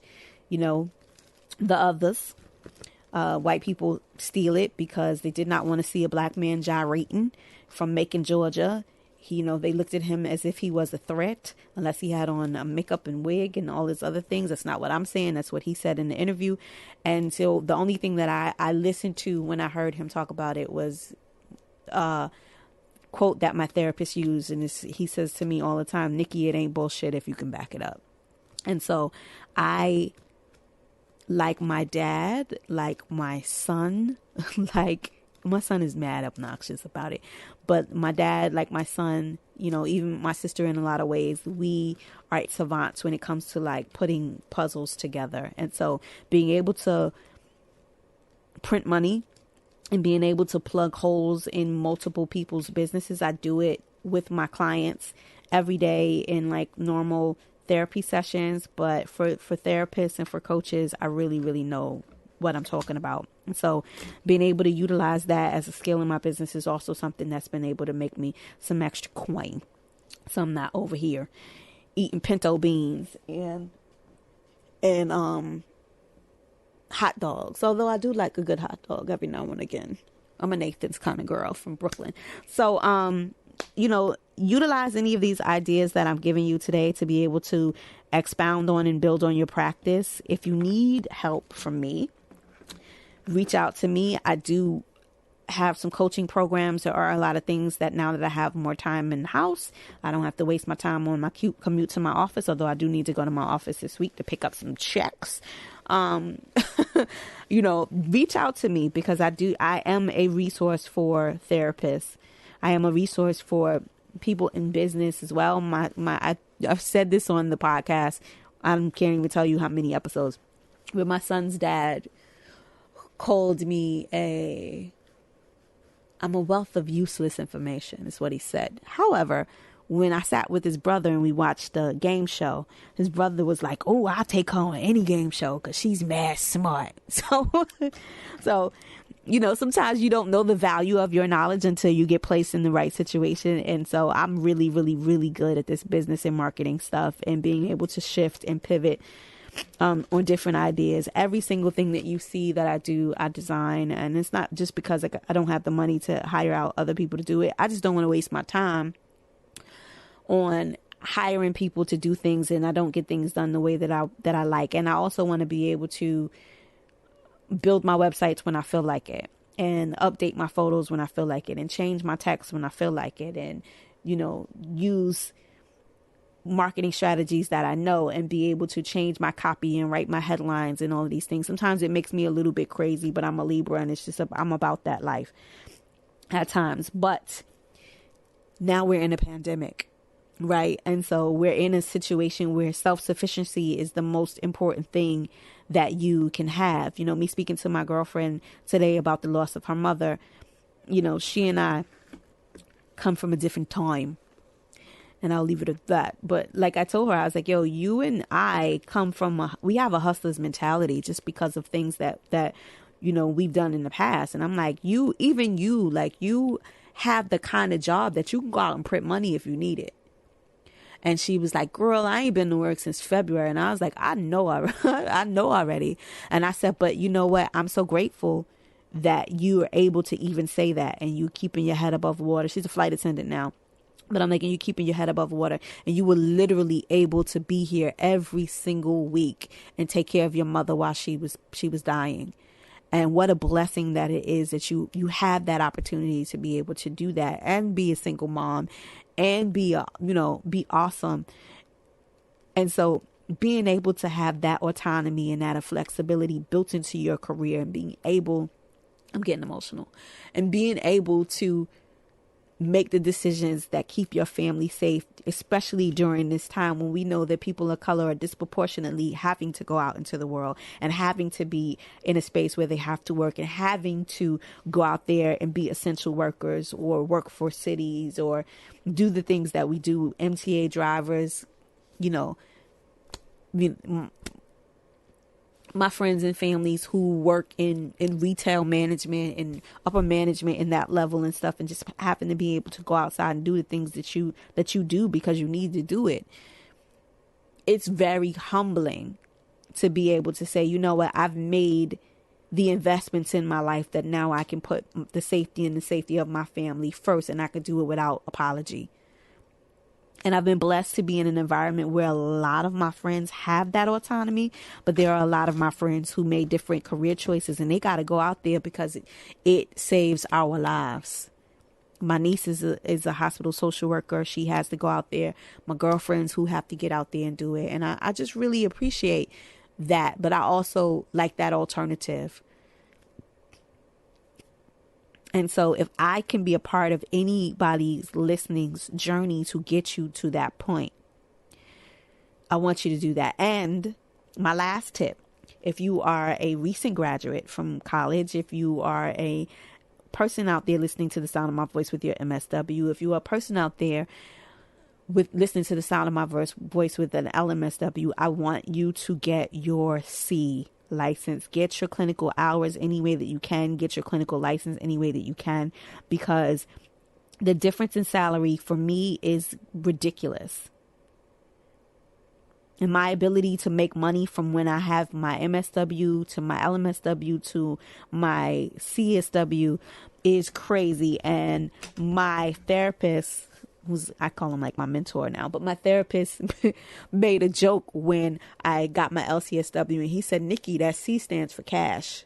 the others, white people, steal it because they did not want to see a black man gyrating from Macon, Georgia. They looked at him as if he was a threat, unless he had on a makeup and wig and all his other things. That's not what I'm saying. That's what he said in the interview. And so the only thing that I listened to when I heard him talk about it was a quote that my therapist used. And he says to me all the time, "Nikki, it ain't bullshit if you can back it up." And so I, like my dad, like my son, my son is mad obnoxious about it, but my dad, like my son, even my sister, in a lot of ways, we are savants when it comes to putting puzzles together. And so being able to print money and being able to plug holes in multiple people's businesses, I do it with my clients every day in normal therapy sessions. But for therapists and for coaches, I really, really know what I'm talking about. And so being able to utilize that as a skill in my business is also something that's been able to make me some extra coin. So I'm not over here eating pinto beans and hot dogs. Although I do like a good hot dog every now and again. I'm a Nathan's kind of girl from Brooklyn. So, utilize any of these ideas that I'm giving you today to be able to expound on and build on your practice. If you need help from me, reach out to me. I do have some coaching programs. There are a lot of things that now that I have more time in the house, I don't have to waste my time on my commute to my office, although I do need to go to my office this week to pick up some checks. Reach out to me because I am a resource for therapists. I am a resource for people in business as well. I've said this on the podcast. I can't even tell you how many episodes, where my son's dad called me I'm a wealth of useless information, is what he said. However, when I sat with his brother and we watched a game show, his brother was like, "Oh, I'll take her on any game show because she's mad smart." So sometimes you don't know the value of your knowledge until you get placed in the right situation. And so I'm really, really, really good at this business and marketing stuff and being able to shift and pivot on different ideas. Every single thing that you see that I do, I design. And it's not just because I don't have the money to hire out other people to do it. I just don't want to waste my time on hiring people to do things and I don't get things done the way that I like. And I also want to be able to build my websites when I feel like it, and update my photos when I feel like it, and change my text when I feel like it, and use marketing strategies that I know, and be able to change my copy and write my headlines and all of these things. Sometimes it makes me a little bit crazy, but I'm a Libra and it's just I'm about that life at times. But now we're in a pandemic, right? And so we're in a situation where self-sufficiency is the most important thing that you can have. Me speaking to my girlfriend today about the loss of her mother, she and I come from a different time, and I'll leave it at that. But like I told her, I was like, yo, you and I come from we have a hustler's mentality just because of things that we've done in the past. And I'm like, you have the kind of job that you can go out and print money if you need it. And she was like, girl, I ain't been to work since February. And I was like, I know already. And I said, but you know what? I'm so grateful that you are able to even say that, and you keeping your head above water. She's a flight attendant now. But I'm like, and you keeping your head above water, and you were literally able to be here every single week and take care of your mother while she was dying. And what a blessing that it is that you have that opportunity to be able to do that and be a single mom and be awesome. And so being able to have that autonomy and that flexibility built into your career, and being able, I'm getting emotional, and being able to make the decisions that keep your family safe, especially during this time when we know that people of color are disproportionately having to go out into the world and having to be in a space where they have to work, and having to go out there and be essential workers or work for cities or do the things that we do. MTA drivers, my friends and families who work in retail management and upper management in that level and stuff, and just happen to be able to go outside and do the things that you do because you need to do it. It's very humbling to be able to say, you know what, I've made the investments in my life that now I can put the safety and the safety of my family first, and I could do it without apology. And I've been blessed to be in an environment where a lot of my friends have that autonomy, but there are a lot of my friends who made different career choices, and they got to go out there because it saves our lives. My niece is a hospital social worker. She has to go out there. My girlfriends who have to get out there and do it. And I just really appreciate that. But I also like that alternative. And so if I can be a part of anybody's listening's journey to get you to that point, I want you to do that. And my last tip, if you are a recent graduate from college, if you are a person out there listening to the sound of my voice with your MSW, if you are a person out there with listening to the sound of my voice with an LMSW, I want you to get your C license. Get your clinical hours any way that you can. Get your clinical license any way that you can, because the difference in salary for me is ridiculous. And my ability to make money from when I have my MSW to my LMSW to my CSW is crazy. And my therapist, I call him like my mentor now, but my therapist made a joke when I got my LCSW, and he said, Nikki, that C stands for cash.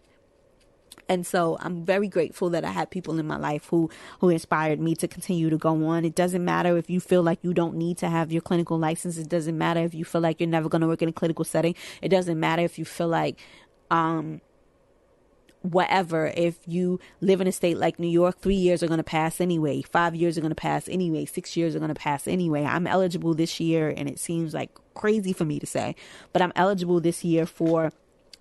And so I'm very grateful that I had people in my life who inspired me to continue to go on. It doesn't matter if you feel like you don't need to have your clinical license. It doesn't matter if you feel like you're never going to work in a clinical setting. It doesn't matter if you feel like, whatever, if you live in a state like New York, 3 years are going to pass anyway. 5 years are going to pass anyway. 6 years are going to pass anyway. I'm eligible this year, and it seems like crazy for me to say, but I'm eligible this year for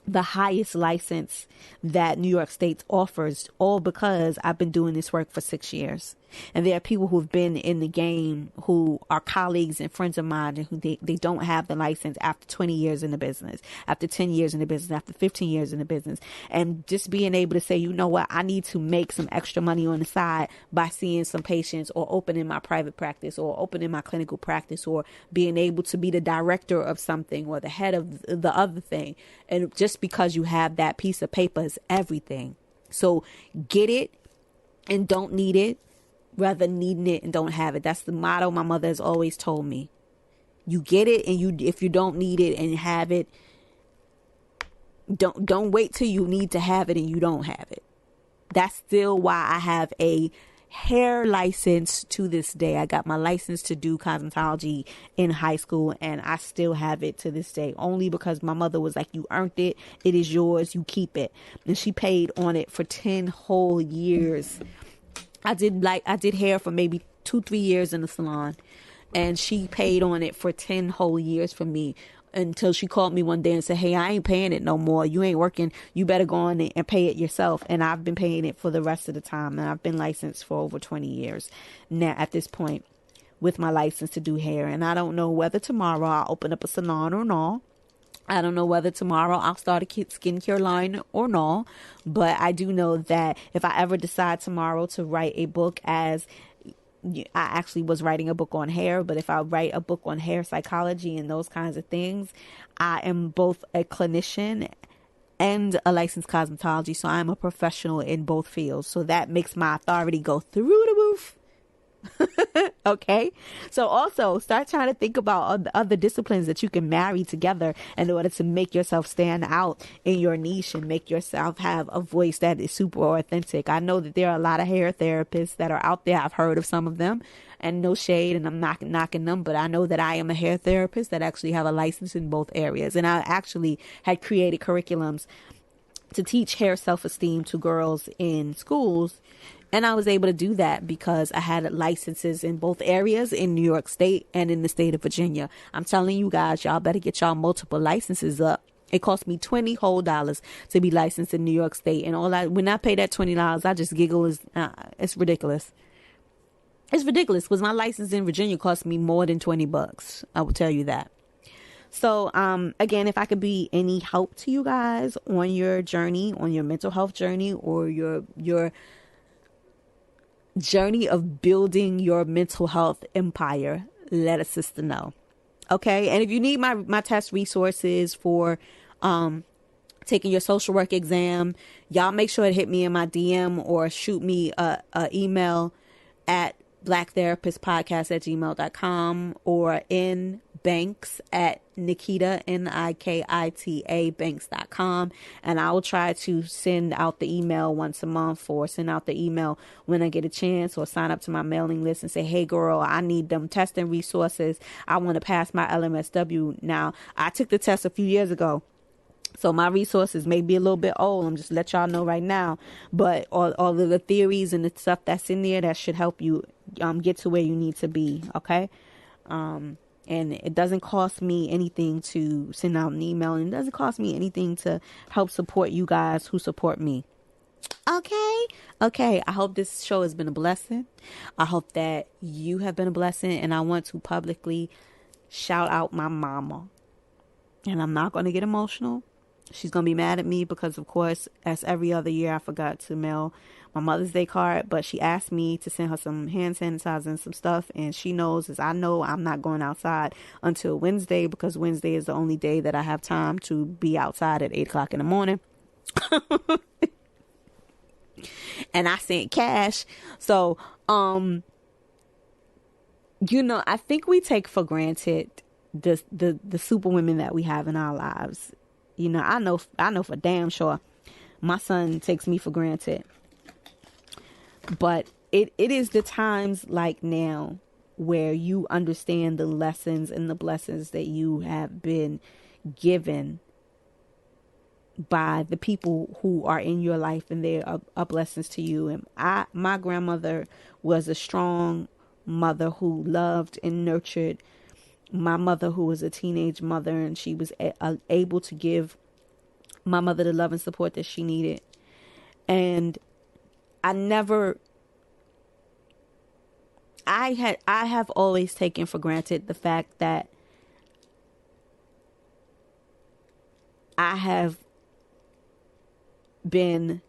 the highest license that New York State offers, all because I've been doing this work for 6 years. And there are people who've been in the game who are colleagues and friends of mine and who they don't have the license after 20 years in the business, after 10 years in the business, after 15 years in the business. And just being able to say, you know what, I need to make some extra money on the side by seeing some patients or opening my private practice or opening my clinical practice or being able to be the director of something or the head of the other thing. And just because you have that piece of paper is everything. So get it and don't need it, rather needing it and don't have it. That's the motto my mother has always told me. You get it, and if you don't need it and have it, don't wait till you need to have it and you don't have it. That's still why I have a hair license to this day. I got my license to do cosmetology in high school, and I still have it to this day, only because my mother was like, you earned it, it is yours, you keep it. And she paid on it for 10 whole years. I did hair for maybe 2-3 years in the salon, and she paid on it for 10 whole years for me, until she called me one day and said, hey, I ain't paying it no more. You ain't working. You better go on and pay it yourself. And I've been paying it for the rest of the time. And I've been licensed for over 20 years now at this point with my license to do hair. And I don't know whether tomorrow I'll open up a salon or not. I don't know whether tomorrow I'll start a skincare line or not. But I do know that if I ever decide tomorrow to write a book, as I actually was writing a book on hair, but if I write a book on hair psychology and those kinds of things, I am both a clinician and a licensed cosmetology. So I'm a professional in both fields. So that makes my authority go through the roof. Okay. So also start trying to think about other disciplines that you can marry together in order to make yourself stand out in your niche and make yourself have a voice that is super authentic. I know that there are a lot of hair therapists that are out there. I've heard of some of them, and no shade, and I'm not knocking them, but I know that I am a hair therapist that actually have a license in both areas. And I actually had created curriculums to teach hair self-esteem to girls in schools. And I was able to do that because I had licenses in both areas, in New York State and in the state of Virginia. I'm telling you guys, y'all better get y'all multiple licenses up. It cost me $20 whole to be licensed in New York State. And when I pay that $20, I just giggle. It's ridiculous. It's ridiculous because my license in Virginia cost me more than $20. I will tell you that. So, again, if I could be any help to you guys on your journey, on your mental health journey, or your journey of building your mental health empire, let a sister know. Okay. And if you need my test resources for taking your social work exam, y'all make sure to hit me in my DM or shoot me a email at blacktherapistpodcast@gmail.com or in Banks at Nikita, Nikita Banks.com, and I will try to send out the email once a month, or send out the email when I get a chance, or sign up to my mailing list and say, hey girl, I need them testing resources. I want to pass my LMSW. Now, I took the test a few years ago, so my resources may be a little bit old. I'm just let y'all know right now, but all of the theories and the stuff that's in there, that should help you get to where you need to be. Okay. And it doesn't cost me anything to send out an email, and it doesn't cost me anything to help support you guys who support me. Okay. I hope this show has been a blessing. I hope that you have been a blessing, and I want to publicly shout out my mama. And I'm not going to get emotional. She's going to be mad at me because, of course, as every other year, I forgot to mail my Mother's Day card, but she asked me to send her some hand sanitizer and some stuff, and she knows, as I know, I'm not going outside until Wednesday, because Wednesday is the only day that I have time to be outside at 8 o'clock in the morning. And I sent cash. So, I think we take for granted the super women that we have in our lives. I know for damn sure my son takes me for granted. But it is the times like now where you understand the lessons and the blessings that you have been given by the people who are in your life, and they are blessings to you. And my grandmother was a strong mother who loved and nurtured my mother, who was a teenage mother, and she was able to give my mother the love and support that she needed. And I never I have always taken for granted the fact that I have been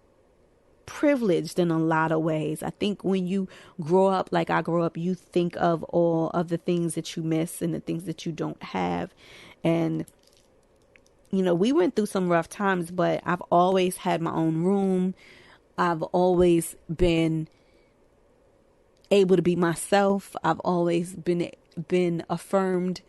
privileged in a lot of ways. I think when you grow up like I grew up, you think of all of the things that you miss and the things that you don't have. And, you know, we went through some rough times, but I've always had my own room. I've always been able to be myself. I've always been affirmed.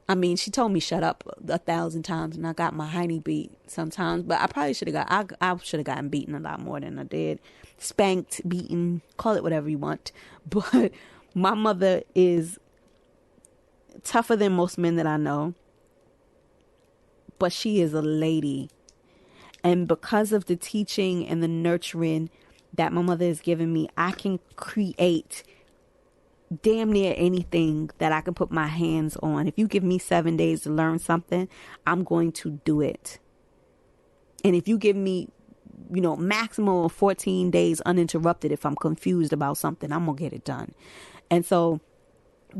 I mean, she told me shut up 1,000 times, and I got my hiney beat sometimes. But I probably should have I should have gotten beaten a lot more than I did. Spanked, beaten, call it whatever you want. But my mother is tougher than most men that I know. But she is a lady. And because of the teaching and the nurturing that my mother has given me, I can create damn near anything that I can put my hands on. If you give me 7 days to learn something, I'm going to do it. And if you give me, you know, maximum of 14 days uninterrupted, if I'm confused about something, I'm going to get it done. And so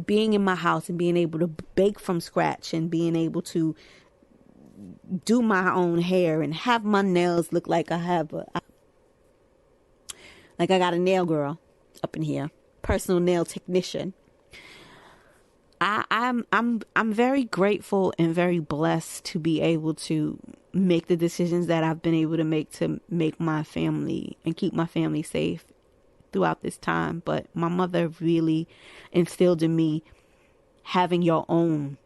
being in my house and being able to bake from scratch and being able to do my own hair and have my nails look like I got a nail girl up in here. Personal nail technician. I'm very grateful and very blessed to be able to make the decisions that I've been able to make my family and keep my family safe throughout this time. But my mother really instilled in me having your own,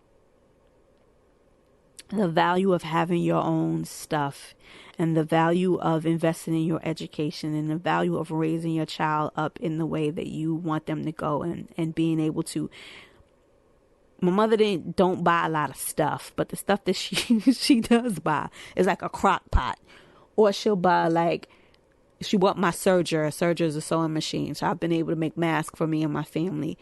the value of having your own stuff, and the value of investing in your education, and the value of raising your child up in the way that you want them to go, and being able to. My mother don't buy a lot of stuff, but the stuff that she does buy is like a crock pot, or she'll buy she bought my serger. A serger is a sewing machine, so I've been able to make masks for me and my family.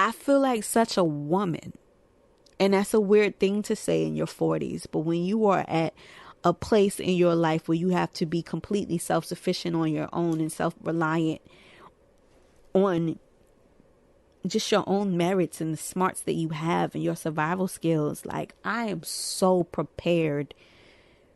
I feel like such a woman. And that's a weird thing to say in your 40s. But when you are at a place in your life where you have to be completely self-sufficient on your own and self-reliant on just your own merits and the smarts that you have and your survival skills, like, I am so prepared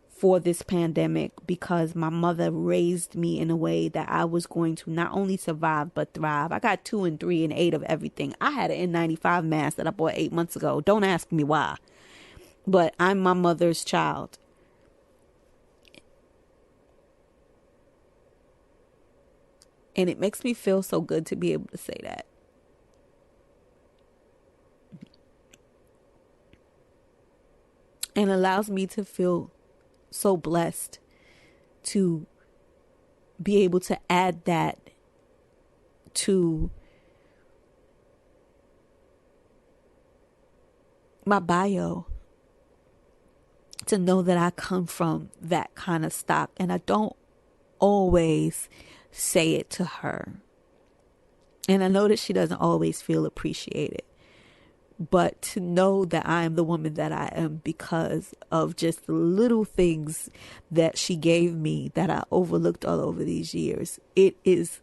for this pandemic because my mother raised me in a way that I was going to not only survive but thrive. I got 2 and 3 and 8 of everything. I had an N95 mask that I bought 8 months ago. Don't ask me why. But I'm my mother's child. And it makes me feel so good to be able to say that. And allows me to feel so blessed to be able to add that to my bio, to know that I come from that kind of stock. And I don't always say it to her, and I know that she doesn't always feel appreciated. But to know that I am the woman that I am because of just the little things that she gave me that I overlooked all over these years, it is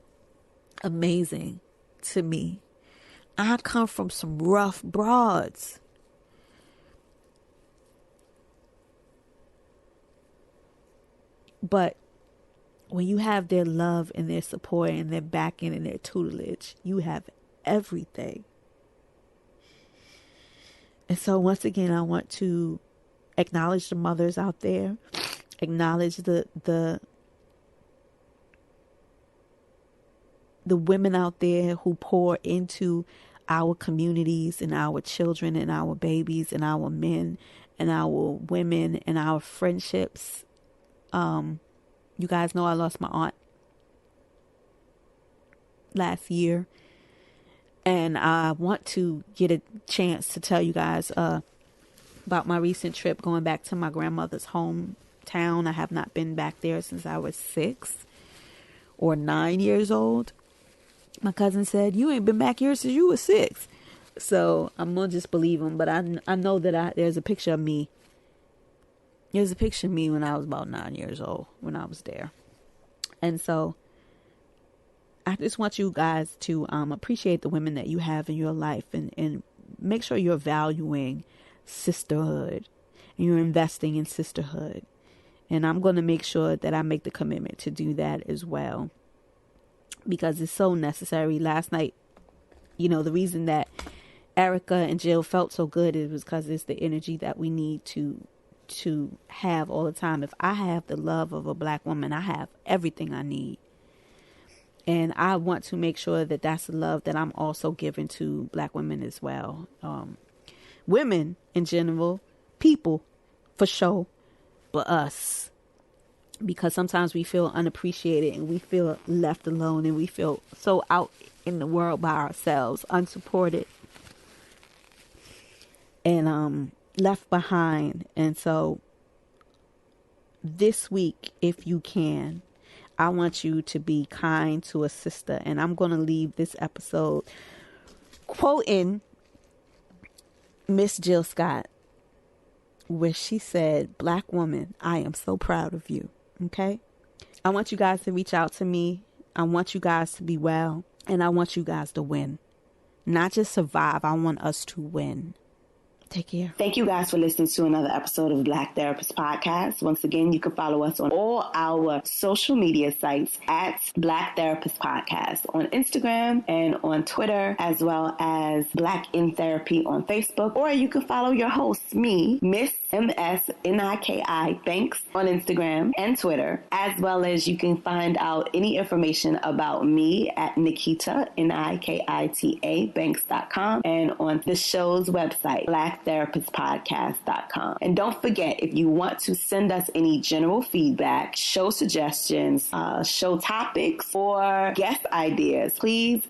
amazing to me. I come from some rough broads. But when you have their love and their support and their backing and their tutelage, you have everything. And so once again, I want to acknowledge the mothers out there, acknowledge the women out there who pour into our communities and our children and our babies and our men and our women and our friendships. You guys know I lost my aunt last year. And I want to get a chance to tell you guys about my recent trip going back to my grandmother's hometown. I have not been back there since I was 6 or 9 years old. My cousin said, "You ain't been back here since you were 6. So I'm going to just believe him. But I know that there's a picture of me There's a picture of me when I was about 9 years old, when I was there. And so I just want you guys to appreciate the women that you have in your life, and make sure you're valuing sisterhood and you're investing in sisterhood. And I'm going to make sure that I make the commitment to do that as well, because it's so necessary. Last night, the reason that Erica and Jill felt so good is because it's the energy that we need to have all the time. If I have the love of a black woman, I have everything I need. And I want to make sure that that's the love that I'm also giving to black women as well. Women in general, people for sure, but us. Because sometimes we feel unappreciated and we feel left alone and we feel so out in the world by ourselves, unsupported and left behind. And so this week, if you can, I want you to be kind to a sister. And I'm going to leave this episode quoting Miss Jill Scott, where she said, "Black woman, I am so proud of you." Okay? I want you guys to reach out to me. I want you guys to be well. And I want you guys to win. Not just survive. I want us to win. Take care. Thank you guys for listening to another episode of Black Therapist Podcast. Once again, you can follow us on all our social media sites at Black Therapist Podcast on Instagram and on Twitter, as well as Black in Therapy on Facebook. Or you can follow your host, me, Miss MSNIKI Banks on Instagram and Twitter, as well as you can find out any information about me at Nikita, NIKITA Banks.com, and on the show's website, blacktherapistpodcast.com. And don't forget, if you want to send us any general feedback, show suggestions, show topics, or guest ideas, please